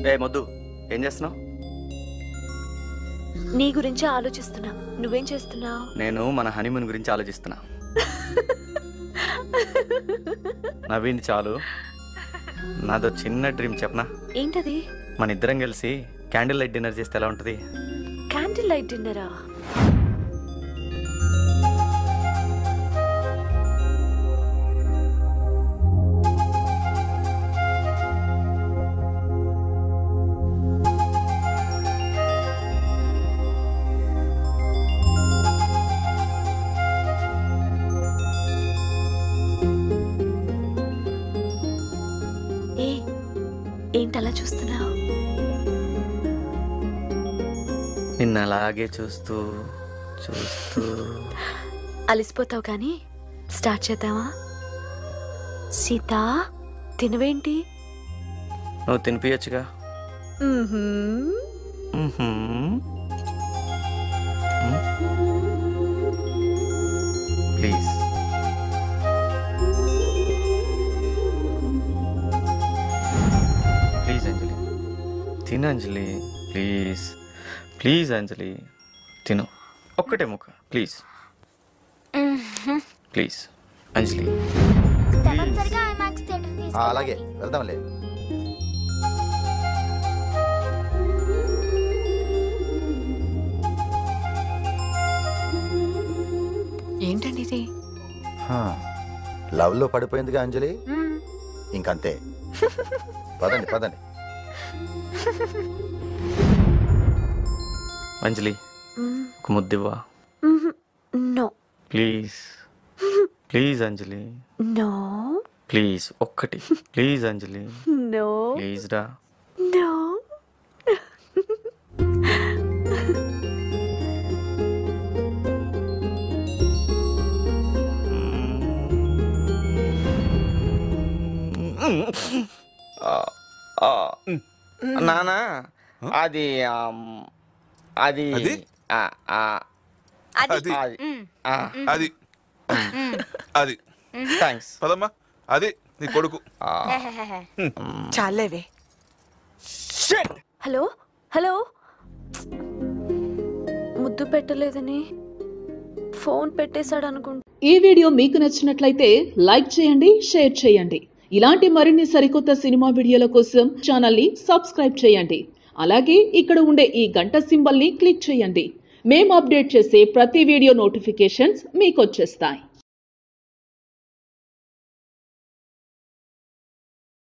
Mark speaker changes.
Speaker 1: ఏ మొద్దు, ఏం చేస్తున్నావు?
Speaker 2: నీ గురించి ఆలోచిస్తున్నా. నువ్వేం చేస్తున్నావు?
Speaker 1: నేను మన హనీమూన్ గురించి ఆలోచిస్తున్నా. నవ్వింది చాలు. నాదో చిన్న డ్రీమ్ చెప్పనా?
Speaker 2: ఏంటది?
Speaker 1: మన ఇద్దరం కలిసి క్యాండిల్ లైట్ డిన్నర్ చేస్తే ఎలా ఉంటది?
Speaker 2: క్యాండిల్ లైట్ డిన్నరా? ఏంటలా చూస్తున్నావు?
Speaker 1: నిన్న అలాగే చూస్తూ చూస్తూ
Speaker 2: అలిసిపోతావు కానీ స్టార్ట్ చేద్దామా? సీత, తినవేంటి?
Speaker 1: నువ్వు తినిపించచ్చుగా. ప్లీజ్. ప్లీజ్ అంజలి, తిను అంజలి, ప్లీజ్ ప్లీజ్ అంజలి, తిను ఒక్కటే ముక్క, ప్లీజ్ ప్లీజ్ అంజలి.
Speaker 3: అలాగే వెళ్దాంలే.
Speaker 2: ఏంటండి ఇది?
Speaker 3: లవ్ లో పడిపోయిందిగా అంజలి, ఇంకంతే. పదండి పదండి.
Speaker 1: అంజలి, ఒక ముద్దివ్వా?
Speaker 2: No
Speaker 1: please please Anjali.
Speaker 2: No
Speaker 1: please ఒక్కటి, ప్లీజ్ అంజలి.
Speaker 2: నో
Speaker 1: ప్లీజ్ రా.
Speaker 2: నో.
Speaker 1: నానా, అది అది
Speaker 4: అది అది
Speaker 1: థ్యాంక్స్.
Speaker 4: పదమ్మా, అది నీ కొడుకు.
Speaker 5: చాలేవే.
Speaker 2: హలో హలో, ముద్దు పెట్టలేదని ఫోన్ పెట్టేశాడు అనుకుంటా.
Speaker 6: ఈ వీడియో మీకు నచ్చినట్లయితే లైక్ చేయండి, షేర్ చేయండి. ఇలాంటి మరిన్ని సరికొత్త సినిమా వీడియోల కోసం ఛానల్ని సబ్స్క్రైబ్ చేయండి. అలాగే ఇక్కడ ఉండే ఈ గంట సింబల్ని క్లిక్ చేయండి. మేము అప్డేట్ చేసే ప్రతి వీడియో నోటిఫికేషన్స్ మీకు వచ్చేస్తాయి.